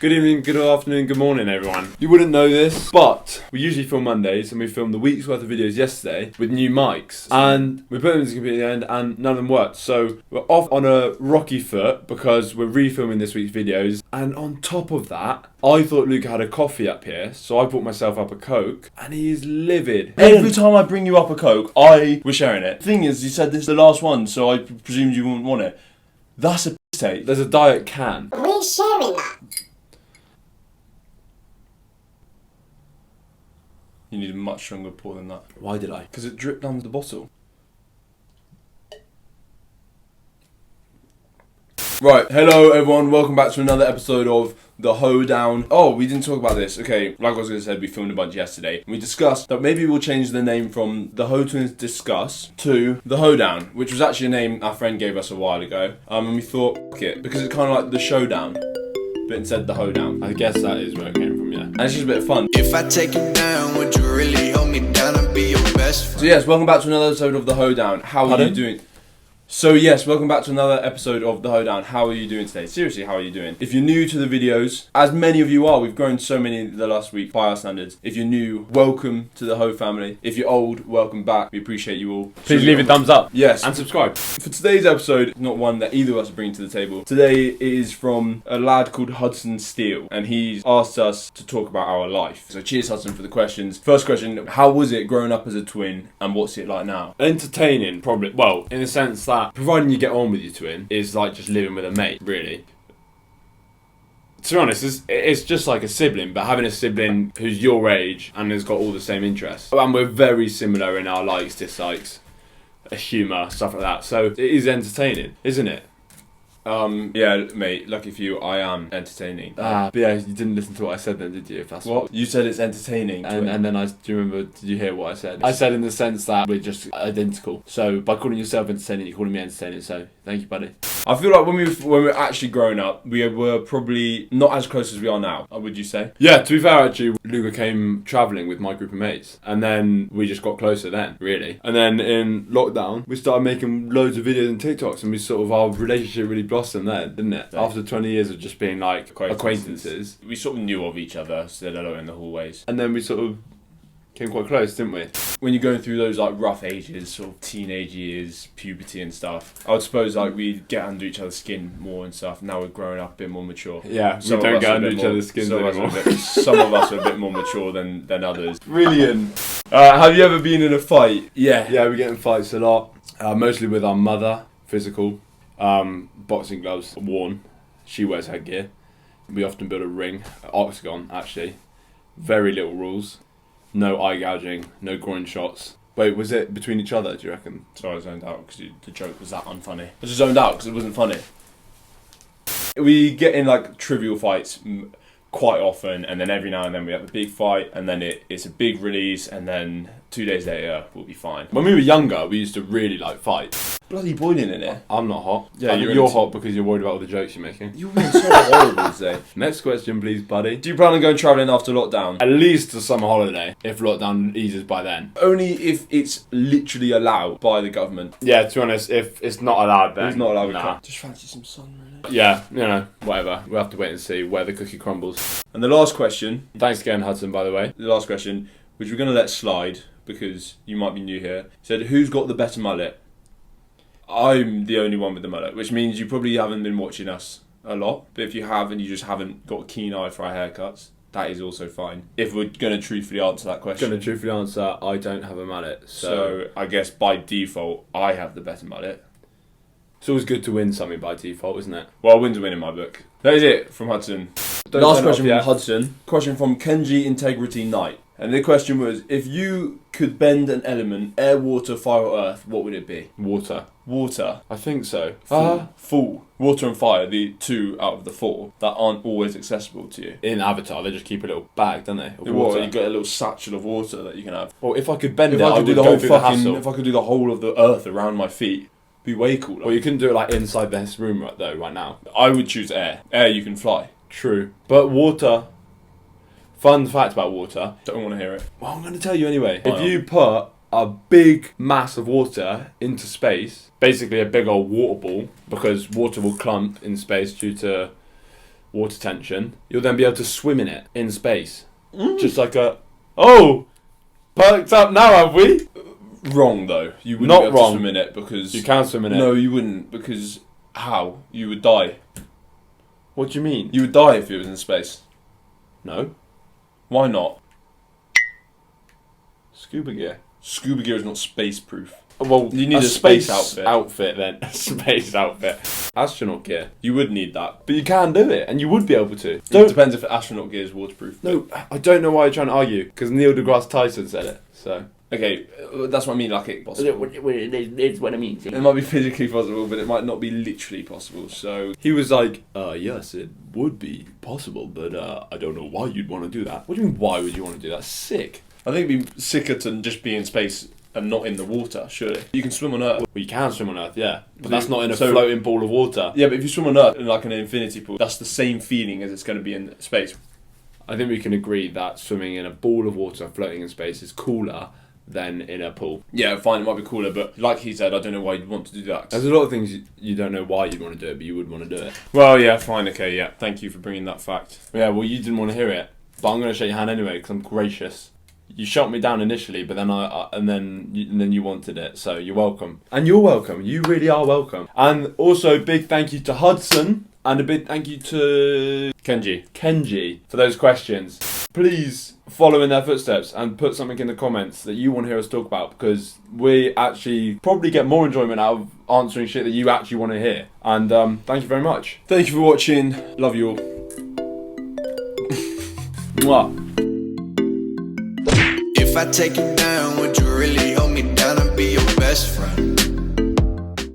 Good evening, good afternoon, good morning everyone. You wouldn't know this, but we usually film Mondays and we filmed the week's worth of videos yesterday with new mics. And we put them into the computer at the end and none of them worked. So we're off on a rocky foot because we're refilming this week's videos. And on top of that, I thought Luca had a coffee up here, so I bought myself up a Coke and he is livid. Every time I bring you up a Coke, I was sharing it. The thing is, you said this is the last one, so I presumed you wouldn't want it. That's a piss take. There's a diet can. Are we sharing that? You need a much stronger pour than that. Why did I? Because it dripped down the bottle. Right, hello everyone, welcome back to another episode of The Hoedown. Oh, we didn't talk about this. Okay, like I was going to say, we filmed a bunch yesterday. We discussed that maybe we'll change the name from The Ho Twins Discuss to The Hoedown, which was actually a name our friend gave us a while ago. And we thought, fuck it, because it's kind of like The Showdown, but instead The Hoedown. I guess that is where it came from, yeah. And it's just a bit of fun. If I take you down, would you really hold me down and be your best friend? So yes, welcome back to another episode of The Hoedown. How are you doing? So yes, welcome back to another episode of The Hoedown. How are you doing today? Seriously, how are you doing? If you're new to the videos, as many of you are, we've grown so many the last week by our standards. If you're new, welcome to the Ho family. If you're old, welcome back. We appreciate you all. Please leave a thumbs up. Yes. And subscribe. For today's episode, not one that either of us are bringing to the table. Today is from a lad called Hudson Steele, and he's asked us to talk about our life. So cheers, Hudson, for the questions. First question, how was it growing up as a twin, and what's it like now? Entertaining, probably. Well, in the sense that, providing you get on with your twin, is like just living with a mate, really. To be honest, it's just like a sibling, but having a sibling who's your age and has got all the same interests. And we're very similar in our likes, dislikes, humour, stuff like that. So it is entertaining, isn't it? Yeah, mate, lucky for you, I am entertaining. But yeah, you didn't listen to what I said then, did you? If that's What? You said it's entertaining. And then do you remember, did you hear what I said? I said in the sense that we're just identical. So by calling yourself entertaining, you're calling me entertaining, so thank you, buddy. I feel like when we were actually growing up, we were probably not as close as we are now, would you say? Yeah, to be fair, actually, Luca came travelling with my group of mates, and then we just got closer then, really. And then in lockdown, we started making loads of videos and TikToks, and our relationship really blossomed there, didn't it? Yeah. After 20 years of just being like acquaintances. We sort of knew of each other, said hello in the hallways. And then we sort of came quite close, didn't we? When you're going through those like rough ages, sort of teenage years, puberty and stuff, I would suppose like we'd get under each other's skin more and stuff. Now we're growing up a bit more mature. Yeah, we don't get under each other's skins anymore. Some of us are a bit more mature than others. Brilliant. Have you ever been in a fight? Yeah. Yeah, we get in fights a lot. Mostly with our mother, physical. Boxing gloves worn. She wears headgear. We often build a ring, octagon actually. Very little rules. No eye gouging, no groin shots. Wait, was it between each other, do you reckon? Sorry, I zoned out because the joke was that unfunny. I just zoned out because it wasn't funny. We get in like trivial fights quite often, and then every now and then we have a big fight, and then it's a big release, and then 2 days later we'll be fine. When we were younger, we used to really like fight. Bloody boiling in here. I'm not hot. Yeah, you're hot because you're worried about all the jokes you're making. You're being so horrible today. Next question, please, buddy. Do you plan on going travelling after lockdown? At least to summer holiday, if lockdown eases by then. Only if it's literally allowed by the government. Yeah, to be honest, if it's not allowed then... It's not allowed. Nah. Just fancy some sun, really. Yeah, whatever. We'll have to wait and see where the cookie crumbles. And the last question. Thanks again, Hudson, by the way. The last question, which we're going to let slide because you might be new here, said, who's got the better mullet? I'm the only one with the mullet, which means you probably haven't been watching us a lot. But if you have and you just haven't got a keen eye for our haircuts, that is also fine. If we're going to truthfully answer that question. I don't have a mullet. So I guess by default, I have the better mullet. It's always good to win something by default, isn't it? Well, win's a win in my book. That is it from Hudson. Last question from Hudson. Question from Kenji Integrity Knight. And the question was, if you could bend an element, air, water, fire or earth, what would it be? Water. Water. I think so. Full. Water and fire, the two out of the four that aren't always accessible to you. In Avatar, they just keep a little bag, don't they? Water. You get a little satchel of water that you can have. Well, if I could bend If it, I I could would do the go whole through the fucking, hassle. if I could do the whole of the earth around my feet, it'd be way cooler. Well, you couldn't do it like inside this room right now. I would choose air. Air, you can fly. True. But water... Fun fact about water. Don't want to hear it. Well, I'm going to tell you anyway. Why If not? you put a big mass of water into space, basically a big old water ball, because water will clump in space due to water tension, you'll then be able to swim in it in space. Just like a... Oh! Perked up now, have we? Wrong, though. You wouldn't Not be able wrong. to swim in it because... You can swim in it. No, you wouldn't, because... How? You would die. What do you mean? You would die if it was in space. No. Why not? Scuba gear. Scuba gear is not space-proof. Well, You need a space outfit. then. A space outfit. Astronaut gear. You would need that. But you can do it, and you would be able to. It depends if astronaut gear is waterproof. No, I don't know why you're trying to argue, because Neil deGrasse Tyson said it, so... Okay, that's what I mean, like it's possible. It's what I mean. It might be physically possible, but it might not be literally possible, so... He was like, yes, it would be possible, but I don't know why you'd want to do that. What do you mean, why would you want to do that? Sick. I think it'd be sicker to just be in space and not in the water, surely. You can swim on Earth. Well, you can swim on Earth, yeah, but that's not in a So- floating ball of water. Yeah, but if you swim on Earth in like an infinity pool, that's the same feeling as it's going to be in space. I think we can agree that swimming in a ball of water floating in space is cooler than in a pool. Yeah, fine, it might be cooler, but like he said, I don't know why you'd want to do that. There's a lot of things you don't know why you'd want to do it, but you would want to do it. Well, yeah, fine, okay, yeah. Thank you for bringing that fact. Yeah, well, you didn't want to hear it, but I'm going to shake your hand anyway because I'm gracious. You shot me down initially, but then and then you wanted it, so you're welcome. And you're welcome. You really are welcome. And also, big thank you to Hudson and a big thank you to Kenji for those questions. Please follow in their footsteps and put something in the comments that you want to hear us talk about, because we actually probably get more enjoyment out of answering shit that you actually want to hear. And thank you very much. Thank you for watching. Love you all. Mwah. If I take you down, would you really hold me down and be your best friend?